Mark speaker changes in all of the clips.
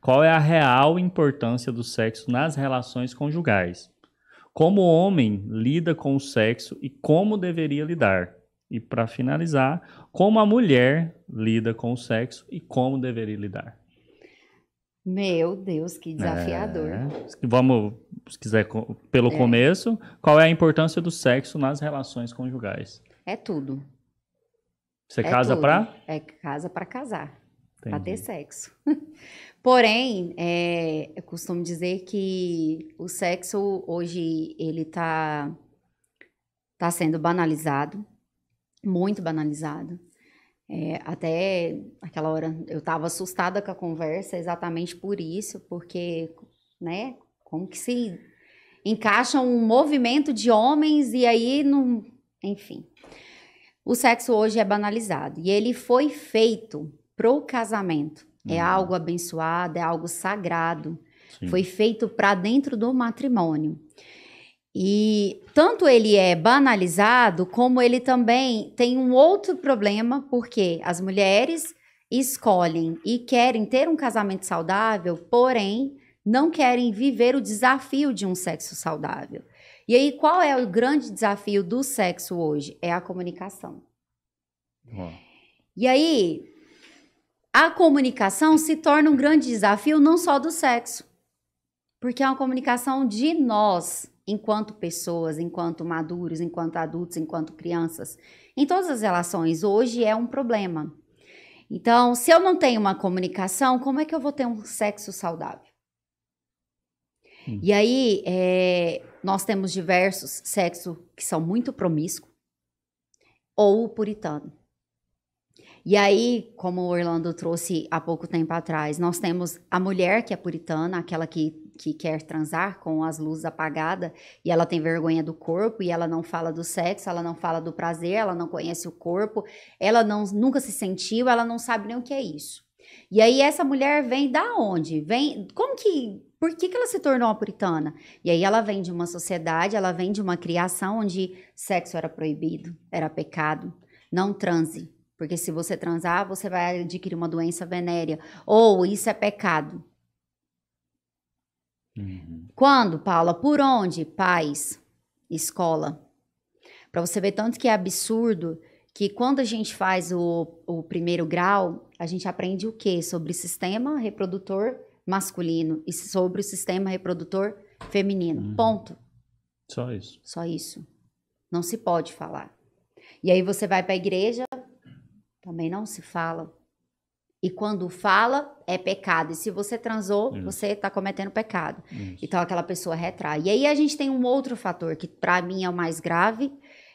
Speaker 1: qual é a real importância do sexo nas relações conjugais? Como o homem lida com o sexo e como deveria lidar? E para finalizar, como a mulher lida com o sexo e como deveria lidar?
Speaker 2: Meu Deus, que desafiador.
Speaker 1: Vamos, se quiser, pelo começo, qual é a importância do sexo nas relações conjugais?
Speaker 2: É tudo.
Speaker 1: Você casa pra?
Speaker 2: É casa para casar, para ter
Speaker 1: Entendi.
Speaker 2: sexo. Porém, eu costumo dizer que o sexo hoje ele tá sendo banalizado, muito banalizado. Até aquela hora eu estava assustada com a conversa exatamente por isso, porque, né, como que se encaixa um movimento de homens e aí não, enfim. O sexo hoje é banalizado e ele foi feito pro casamento. É algo abençoado, é algo sagrado.
Speaker 1: Sim.
Speaker 2: Foi feito para dentro do matrimônio. E tanto ele é banalizado, como ele também tem um outro problema, porque as mulheres escolhem e querem ter um casamento saudável, porém não querem viver o desafio de um sexo saudável. E aí, qual é o grande desafio do sexo hoje? É a comunicação. E aí, a comunicação se torna um grande desafio não só do sexo, porque é uma comunicação de nós, enquanto pessoas, enquanto maduros, enquanto adultos, enquanto crianças. Em todas as relações, hoje é um problema. Então, se eu não tenho uma comunicação, como é que eu vou ter um sexo saudável? E aí, nós temos diversos sexos que são muito promíscuos ou puritano. E aí, como o Orlando trouxe há pouco tempo atrás, nós temos a mulher que é puritana, aquela que quer transar com as luzes apagadas e ela tem vergonha do corpo e ela não fala do sexo, ela não fala do prazer, ela não conhece o corpo, ela nunca se sentiu, ela não sabe nem o que é isso. E aí essa mulher vem da onde? Por que ela se tornou uma puritana? E aí ela vem de uma sociedade, ela vem de uma criação onde sexo era proibido, era pecado, não transe. Porque se você transar, você vai adquirir uma doença venérea. Ou isso é pecado. Quando, Paula? Por onde? Pais, escola. Para você ver tanto que é absurdo que quando a gente faz o primeiro grau, a gente aprende o quê? Sobre o sistema reprodutor masculino e sobre o sistema reprodutor feminino. Ponto.
Speaker 1: Só isso.
Speaker 2: Só isso. Não se pode falar. E aí você vai para a igreja, também não se fala. E quando fala, é pecado. E se você transou, você está cometendo pecado. Então aquela pessoa retrai. E aí a gente tem um outro fator que para mim é o mais grave.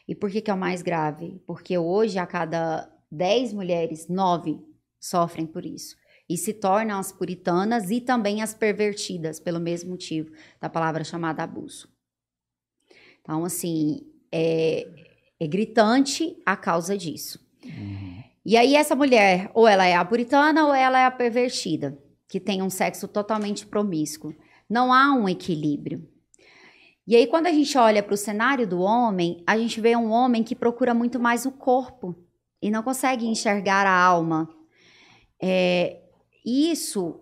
Speaker 2: E por que é o mais grave? Porque hoje a cada 10 mulheres, 9 sofrem por isso. E se tornam as puritanas e também as pervertidas, pelo mesmo motivo da palavra chamada abuso. Então, assim, é gritante a causa disso. E aí essa mulher, ou ela é a puritana ou ela é a pervertida, que tem um sexo totalmente promíscuo. Não há um equilíbrio. E aí quando a gente olha para o cenário do homem, a gente vê um homem que procura muito mais o corpo e não consegue enxergar a alma. Isso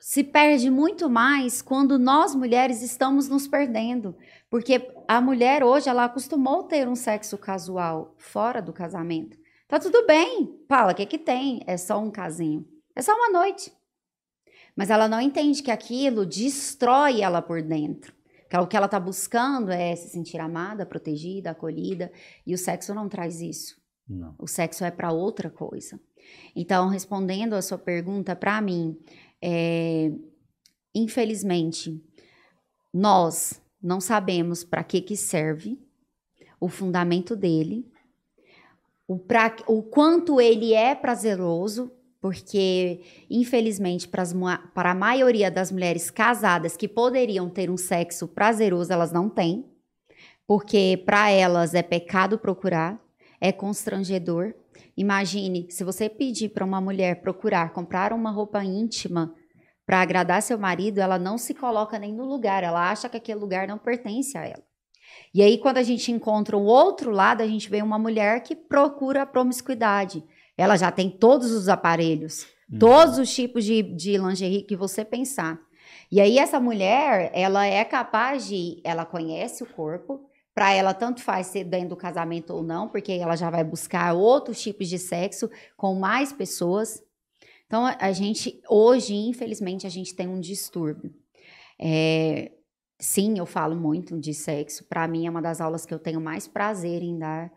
Speaker 2: se perde muito mais quando nós mulheres estamos nos perdendo. Porque a mulher hoje, ela acostumou ter um sexo casual fora do casamento. Tá tudo bem, Paula, o que tem? É só um casinho. É só uma noite. Mas ela não entende que aquilo destrói ela por dentro. Que o que ela tá buscando é se sentir amada, protegida, acolhida. E o sexo não traz isso.
Speaker 1: Não.
Speaker 2: O sexo é para outra coisa. Então, respondendo a sua pergunta, para mim, infelizmente, nós não sabemos para que serve o fundamento dele, o quanto ele é prazeroso, porque, infelizmente, para a maioria das mulheres casadas que poderiam ter um sexo prazeroso, elas não têm, porque para elas é pecado procurar, é constrangedor. Imagine, se você pedir para uma mulher comprar uma roupa íntima para agradar seu marido, ela não se coloca nem no lugar, ela acha que aquele lugar não pertence a ela. E aí, quando a gente encontra o outro lado, a gente vê uma mulher que procura a promiscuidade. Ela já tem todos os aparelhos Todos os tipos de lingerie que você pensar. E aí essa mulher, ela é capaz ela conhece o corpo, para ela tanto faz ser dentro do casamento ou não, porque ela já vai buscar outros tipos de sexo com mais pessoas. Então a gente, hoje, infelizmente, a gente tem um distúrbio. Sim, eu falo muito de sexo. Para mim é uma das aulas que eu tenho mais prazer em dar,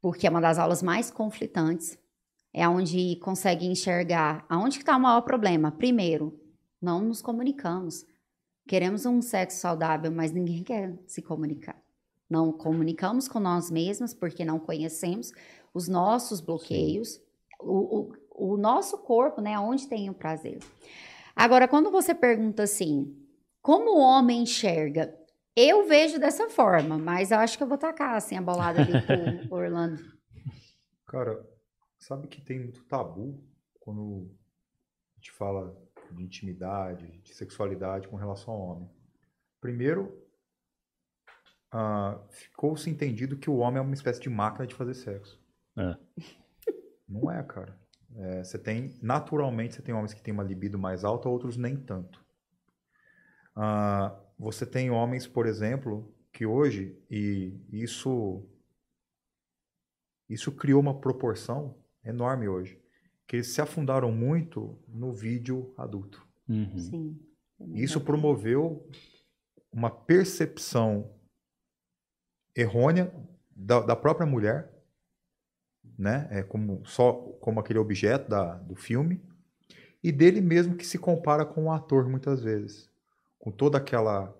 Speaker 2: porque é uma das aulas mais conflitantes. É onde consegue enxergar aonde que está o maior problema. Primeiro, não nos comunicamos. Queremos um sexo saudável, mas ninguém quer se comunicar. Não comunicamos com nós mesmos porque não conhecemos os nossos bloqueios, o nosso corpo, né? Onde tem o prazer. Agora, quando você pergunta assim, como o homem enxerga? Eu vejo dessa forma, mas eu acho que eu vou tacar assim a bolada ali pro Orlando.
Speaker 3: Cara, sabe que tem muito tabu quando a gente fala de intimidade, de sexualidade com relação ao homem. Primeiro, ficou-se entendido que o homem é uma espécie de máquina de fazer sexo. Não é, cara. Naturalmente, você tem homens que têm uma libido mais alta, outros nem tanto. Você tem homens, por exemplo, que hoje, e isso criou uma proporção enorme hoje, que eles se afundaram muito no vídeo adulto.
Speaker 2: Sim.
Speaker 3: Isso promoveu uma percepção errônea da própria mulher, né? Como aquele objeto do filme, e dele mesmo, que se compara com o ator muitas vezes, com toda aquela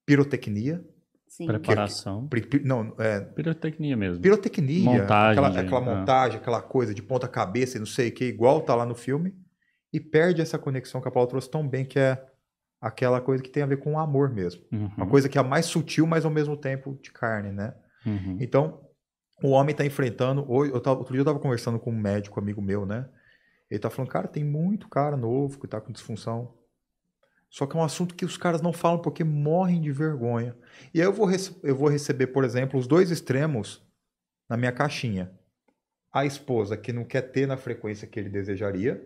Speaker 3: pirotecnia.
Speaker 2: Sim.
Speaker 1: Preparação. Pirotecnia mesmo.
Speaker 3: Pirotecnia.
Speaker 1: Montagem.
Speaker 3: Aquela montagem, aquela coisa de ponta cabeça e não sei o que, igual tá lá no filme, e perde essa conexão que a Paula trouxe tão bem, que é aquela coisa que tem a ver com o amor mesmo. Uma coisa que é mais sutil, mas ao mesmo tempo de carne, né? Então, o homem tá enfrentando... Outro dia eu tava conversando com um médico amigo meu, né? Ele tá falando, cara, tem muito cara novo que tá com disfunção. Só que é um assunto que os caras não falam porque morrem de vergonha. E aí eu vou receber, por exemplo, os dois extremos na minha caixinha. A esposa que não quer ter na frequência que ele desejaria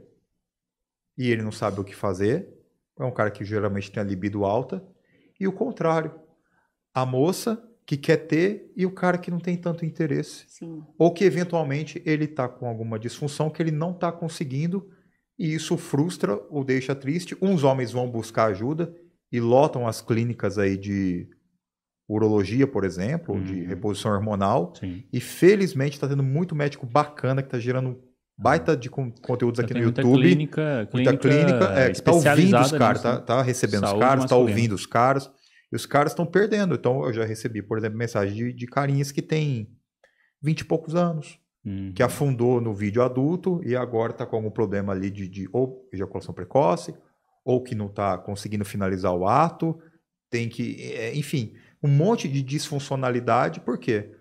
Speaker 3: e ele não sabe o que fazer. É um cara que geralmente tem a libido alta. E o contrário. A moça que quer ter e o cara que não tem tanto interesse.
Speaker 2: Sim.
Speaker 3: Ou que eventualmente ele tá com alguma disfunção que ele não tá conseguindo. E isso frustra ou deixa triste. Uns homens vão buscar ajuda e lotam as clínicas aí de urologia, por exemplo, de reposição hormonal.
Speaker 1: Sim.
Speaker 3: E felizmente está tendo muito médico bacana que está gerando baita de conteúdos aqui no YouTube.
Speaker 1: Muita clínica
Speaker 3: que está ouvindo os caras, tá recebendo os caras, está ouvindo os caras. E os caras estão perdendo. Então eu já recebi, por exemplo, mensagem de carinhas que têm 20 e poucos anos. Que afundou no vídeo adulto e agora está com algum problema ali de ou ejaculação precoce, ou que não está conseguindo finalizar o ato, enfim, um monte de disfuncionalidade. Por quê?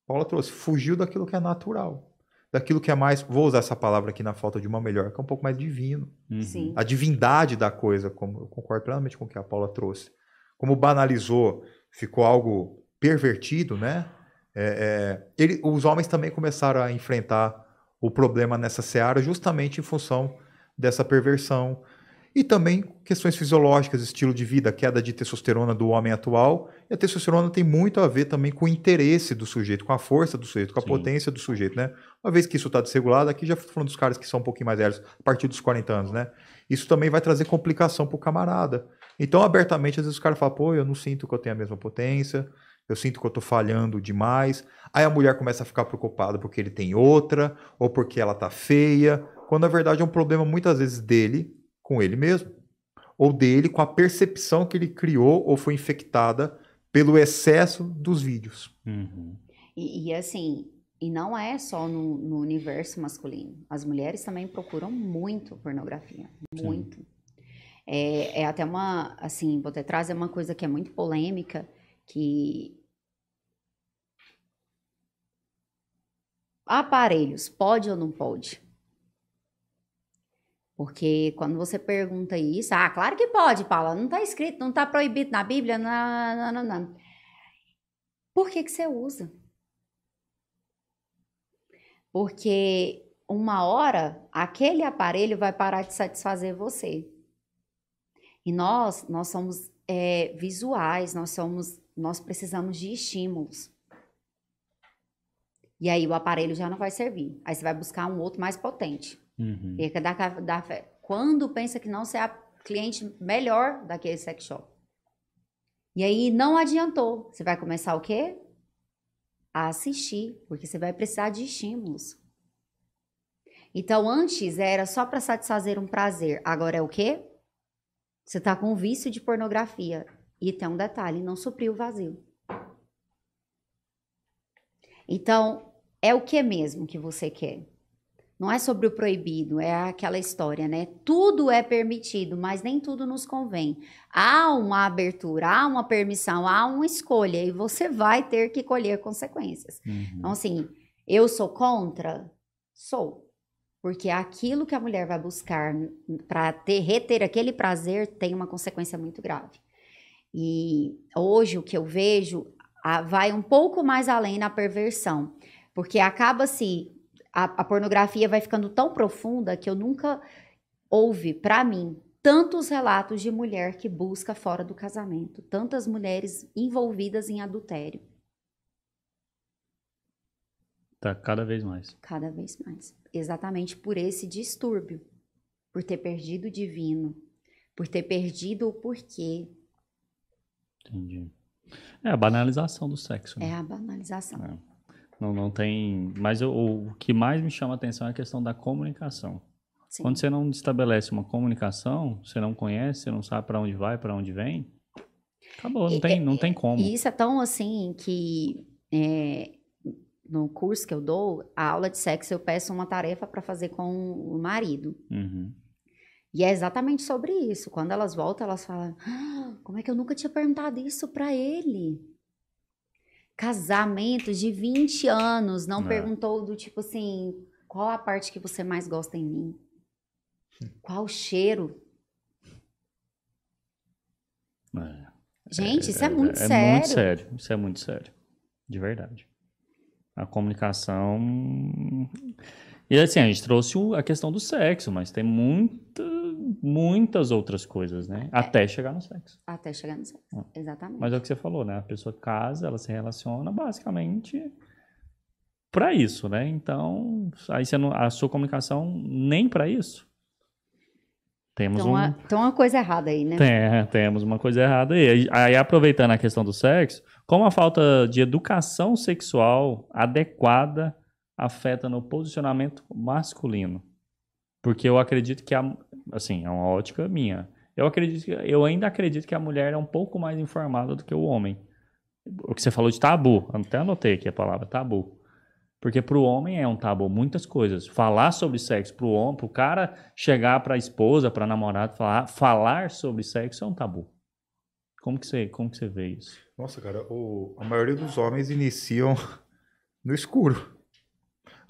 Speaker 3: Paula trouxe, fugiu daquilo que é natural, daquilo que é mais, vou usar essa palavra aqui na falta de uma melhor, que é um pouco mais divino.
Speaker 2: Sim.
Speaker 3: A divindade da coisa, como eu concordo plenamente com o que a Paula trouxe. Como banalizou, ficou algo pervertido, né? Os homens também começaram a enfrentar o problema nessa seara justamente em função dessa perversão. E também questões fisiológicas, estilo de vida, queda de testosterona do homem atual. E a testosterona tem muito a ver também com o interesse do sujeito, com a força do sujeito, com a potência do sujeito, né? Uma vez que isso está desregulado, aqui já falando dos caras que são um pouquinho mais velhos, a partir dos 40 anos, né? Isso também vai trazer complicação para o camarada. Então, abertamente, às vezes os caras falam, pô, eu não sinto que eu tenho a mesma potência, eu sinto que eu tô falhando demais. Aí a mulher começa a ficar preocupada porque ele tem outra, ou porque ela tá feia, quando na verdade é um problema muitas vezes dele com ele mesmo, ou dele com a percepção que ele criou ou foi infectada pelo excesso dos vídeos.
Speaker 2: E assim, e não é só no universo masculino. As mulheres também procuram muito pornografia, muito. É até uma, assim, vou até trazer uma coisa que é muito polêmica, que aparelhos, pode ou não pode? Porque quando você pergunta isso, claro que pode, Paula, não está escrito, não está proibido na Bíblia, não. Por que você usa? Porque uma hora, aquele aparelho vai parar de satisfazer você. E nós somos visuais, nós precisamos de estímulos. E aí o aparelho já não vai servir. Aí você vai buscar um outro mais potente.
Speaker 1: Uhum.
Speaker 2: E quando pensa que não, você é a cliente melhor daquele sex shop. E aí não adiantou. Você vai começar o quê? A assistir, porque você vai precisar de estímulos. Então, antes era só para satisfazer um prazer. Agora é o quê? Você tá com um vício de pornografia. E tem um detalhe, não supriu o vazio. Então, é o que mesmo que você quer? Não é sobre o proibido, é aquela história, né? Tudo é permitido, mas nem tudo nos convém. Há uma abertura, há uma permissão, há uma escolha e você vai ter que colher consequências.
Speaker 1: Uhum.
Speaker 2: Então, assim, eu sou contra? Sou. Porque aquilo que a mulher vai buscar para reter aquele prazer tem uma consequência muito grave. E hoje o que eu vejo vai um pouco mais além na perversão. Porque acaba-se... A pornografia vai ficando tão profunda que eu nunca houve, para mim, tantos relatos de mulher que busca fora do casamento. Tantas mulheres envolvidas em adultério.
Speaker 1: Tá cada vez mais.
Speaker 2: Cada vez mais. Exatamente por esse distúrbio. Por ter perdido o divino. Por ter perdido o porquê.
Speaker 1: Entendi. É a banalização do sexo. Né?
Speaker 2: É a banalização.
Speaker 1: É. Não tem... Mas o que mais me chama a atenção é a questão da comunicação.
Speaker 2: Sim.
Speaker 1: Quando você não estabelece uma comunicação, você não conhece, você não sabe para onde vai, para onde vem, acabou, não tem como.
Speaker 2: E isso é tão assim que no curso que eu dou, a aula de sexo, eu peço uma tarefa para fazer com o marido.
Speaker 1: Uhum.
Speaker 2: E é exatamente sobre isso. Quando elas voltam, elas falam, como é que eu nunca tinha perguntado isso para ele? Casamento de 20 anos, não perguntou do tipo assim, qual a parte que você mais gosta em mim? Qual o cheiro? Gente, isso é muito sério.
Speaker 1: É muito sério, isso é muito sério. De verdade. A comunicação... E assim, a gente trouxe a questão do sexo, mas tem muitas outras coisas, né? Até chegar no sexo.
Speaker 2: Até chegar no sexo, exatamente.
Speaker 1: Mas é o que você falou, né? A pessoa casa, ela se relaciona basicamente para isso, né? Então, aí a sua comunicação nem para isso. Temos
Speaker 2: então, uma coisa errada aí, né?
Speaker 1: Temos uma coisa errada aí. Aí, aproveitando a questão do sexo, como a falta de educação sexual adequada afeta no posicionamento masculino? Porque eu acredito que, assim, é uma ótica minha. Eu ainda acredito que a mulher é um pouco mais informada do que o homem. O que você falou de tabu, eu até anotei aqui a palavra tabu. Porque para o homem é um tabu, muitas coisas. Falar sobre sexo para o homem, para o cara chegar para a esposa, para a namorada, falar sobre sexo é um tabu. Como que você vê isso?
Speaker 3: Nossa, cara, a maioria dos homens iniciam no escuro.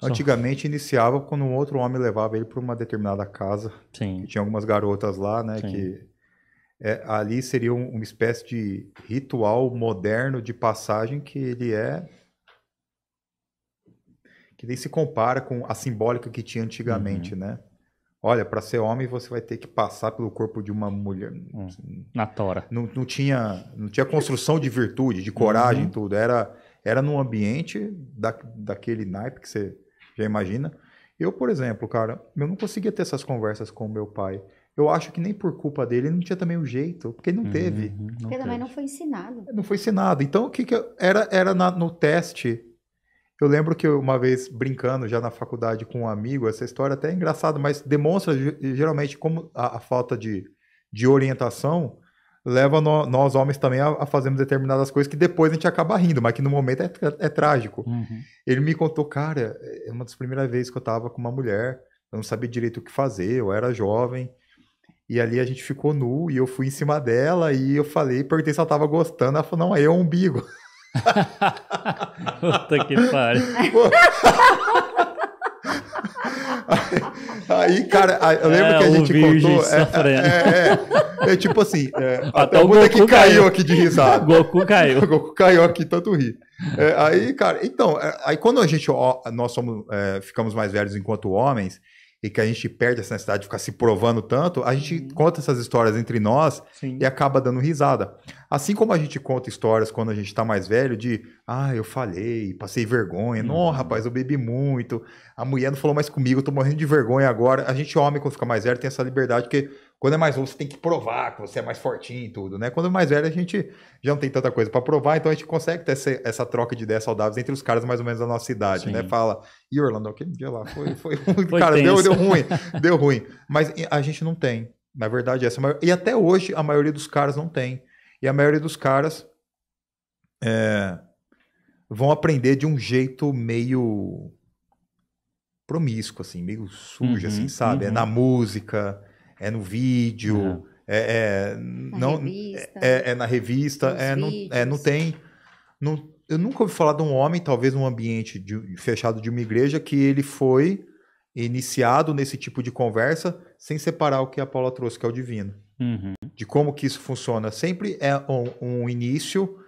Speaker 3: Antigamente iniciava quando um outro homem levava ele para uma determinada casa.
Speaker 1: Sim.
Speaker 3: Que tinha algumas garotas lá, né?
Speaker 1: Sim.
Speaker 3: Que ali seria uma espécie de ritual moderno de passagem que ele que nem se compara com a simbólica que tinha antigamente, né? Olha, para ser homem você vai ter que passar pelo corpo de uma mulher.
Speaker 1: Na tora.
Speaker 3: Não tinha construção de virtude, de coragem, tudo. Era num ambiente daquele naipe que você já imagina. Eu, por exemplo, cara, eu não conseguia ter essas conversas com o meu pai. Eu acho que nem por culpa dele, ele não tinha também o jeito, porque ele não teve.
Speaker 2: Porque também não foi ensinado.
Speaker 3: Não foi ensinado. Então, o que era no teste? Eu lembro que uma vez, brincando já na faculdade com um amigo, essa história até é engraçada, mas demonstra geralmente como a falta de orientação leva nós homens também a fazermos determinadas coisas que depois a gente acaba rindo, mas que no momento é trágico. Ele me contou, cara, é uma das primeiras vezes que eu tava com uma mulher, eu não sabia direito o que fazer, eu era jovem, e ali a gente ficou nu, e eu fui em cima dela, e eu perguntei se ela tava gostando, ela falou, não, aí é o umbigo.
Speaker 1: Puta que pariu.
Speaker 3: Aí, cara, eu lembro que a gente contou. É tipo assim,
Speaker 1: Até
Speaker 3: até
Speaker 1: o
Speaker 3: o Buda que
Speaker 1: Goku
Speaker 3: caiu
Speaker 1: caiu.
Speaker 3: aqui de risada.
Speaker 1: Goku caiu.
Speaker 3: O Goku caiu aqui, tanto rir. Aí, cara, então, aí quando nós ficamos mais velhos enquanto homens, e que a gente perde essa necessidade de ficar se provando tanto, a gente conta essas histórias entre nós
Speaker 1: Sim.
Speaker 3: e acaba dando risada. Assim como a gente conta histórias quando a gente tá mais velho de, eu falhei, passei vergonha, não, rapaz, eu bebi muito, a mulher não falou mais comigo, eu tô morrendo de vergonha agora. A gente, homem, quando fica mais velho, tem essa liberdade, porque quando é mais novo, você tem que provar que você é mais fortinho e tudo, né? Quando é mais velho, a gente já não tem tanta coisa pra provar, então a gente consegue ter essa troca de ideias saudáveis entre os caras mais ou menos da nossa idade, né? Fala, e Orlando, aquele dia lá foi cara, deu ruim. Mas a gente não tem. Na verdade, e até hoje, a maioria dos caras não tem. E a maioria dos caras vão aprender de um jeito meio promíscuo, assim, meio sujo, assim, sabe? É na música, é no vídeo, na revista, não tem... eu nunca ouvi falar de um homem, talvez num ambiente fechado de uma igreja, que ele foi iniciado nesse tipo de conversa sem separar o que a Paula trouxe, que é o divino. De como que isso funciona. Sempre é um início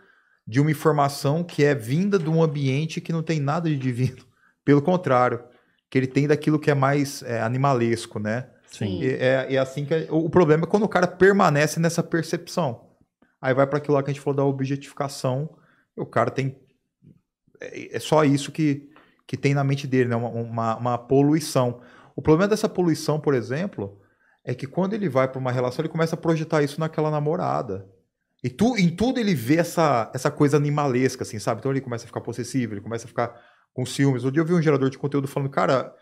Speaker 3: de uma informação que é vinda de um ambiente que não tem nada de divino. Pelo contrário, que ele tem daquilo que é mais animalesco, né?
Speaker 1: Sim.
Speaker 3: É assim que... O problema é quando o cara permanece nessa percepção. Aí vai para aquilo lá que a gente falou da objetificação. O cara tem... É só isso que tem na mente dele, né? Uma poluição. O problema dessa poluição, por exemplo, é que quando ele vai para uma relação, ele começa a projetar isso naquela namorada. E em tudo ele vê essa coisa animalesca, assim, sabe? Então ele começa a ficar possessivo, ele começa a ficar com ciúmes. Outro dia eu vi um gerador de conteúdo falando, cara,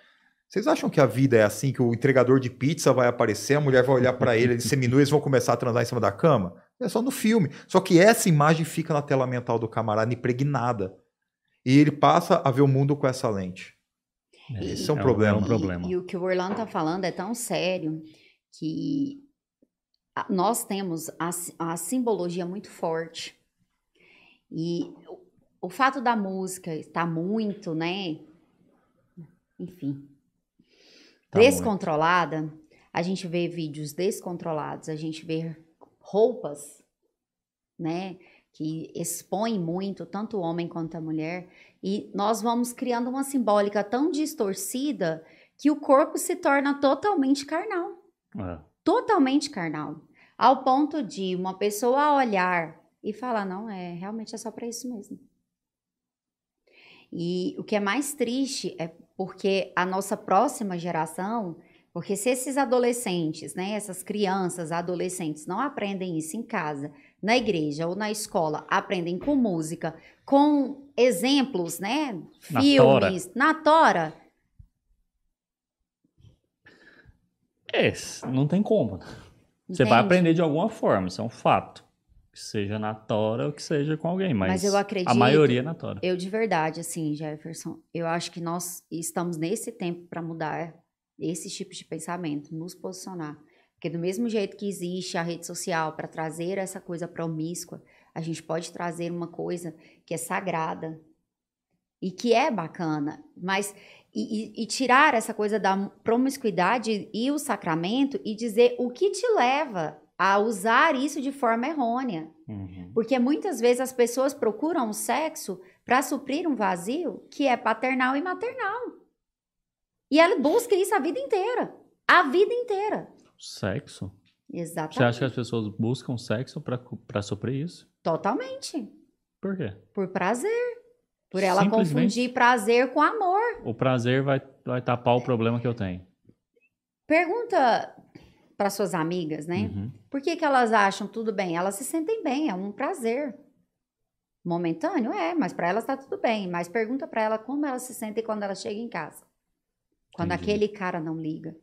Speaker 3: vocês acham que a vida é assim, que o entregador de pizza vai aparecer, a mulher vai olhar para ele seminua e eles vão começar a transar em cima da cama? É só no filme. Só que essa imagem fica na tela mental do camarada impregnada. E ele passa a ver o mundo com essa lente. Esse é um problema.
Speaker 2: E o que o Orlando tá falando é tão sério que nós temos a simbologia muito forte. E o fato da música estar muito, né? Enfim, descontrolada, muito. A gente vê vídeos descontrolados, a gente vê roupas, né? Que expõem muito, tanto o homem quanto a mulher, e nós vamos criando uma simbólica tão distorcida que o corpo se torna totalmente carnal. Totalmente carnal. Ao ponto de uma pessoa olhar e falar, não, realmente é só para isso mesmo. E o que é mais triste é porque a nossa próxima geração, porque se esses adolescentes, né, essas crianças, adolescentes não aprendem isso em casa, na igreja ou na escola, aprendem com música, com exemplos, né, filmes, na tora.
Speaker 1: Não tem como. Você vai aprender de alguma forma, isso é um fato. Que seja na tora ou que seja com alguém, mas eu acredito, a maioria é na tora.
Speaker 2: Eu de verdade, assim, Jefferson, eu acho que nós estamos nesse tempo para mudar esse tipo de pensamento, nos posicionar. Porque do mesmo jeito que existe a rede social para trazer essa coisa promíscua, a gente pode trazer uma coisa que é sagrada e que é bacana, mas e tirar essa coisa da promiscuidade e o sacramento e dizer o que te leva a usar isso de forma errônea. Porque muitas vezes as pessoas procuram o sexo para suprir um vazio que é paternal e maternal. E ela busca isso a vida inteira. A vida inteira.
Speaker 1: Sexo?
Speaker 2: Exatamente.
Speaker 1: Você acha que as pessoas buscam sexo para suprir isso?
Speaker 2: Totalmente.
Speaker 1: Por quê?
Speaker 2: Por prazer. Por ela confundir prazer com amor.
Speaker 1: O prazer vai tapar o problema que eu tenho.
Speaker 2: Pergunta para suas amigas, né? Por que elas acham tudo bem? Elas se sentem bem, é um prazer. Momentâneo? mas para elas tá tudo bem. Mas pergunta para ela como elas se sentem quando ela chega em casa. Quando aquele cara não liga.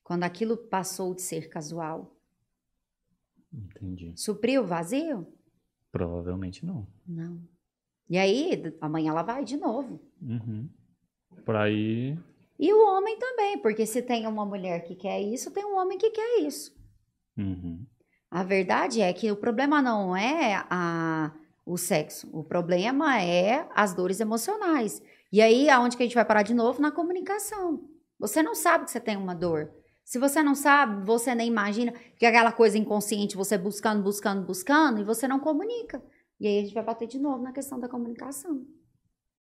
Speaker 2: Quando aquilo passou de ser casual.
Speaker 1: Entendi.
Speaker 2: Supriu o vazio?
Speaker 1: Provavelmente não.
Speaker 2: Não. E aí, amanhã ela vai de novo.
Speaker 1: Por aí...
Speaker 2: E o homem também, porque se tem uma mulher que quer isso, tem um homem que quer isso. A verdade é que o problema não é o sexo. O problema é as dores emocionais. E aí, aonde que a gente vai parar de novo? Na comunicação. Você não sabe que você tem uma dor. Se você não sabe, você nem imagina, que é aquela coisa inconsciente, você buscando, buscando, buscando, e você não comunica. E aí a gente vai bater de novo na questão da comunicação.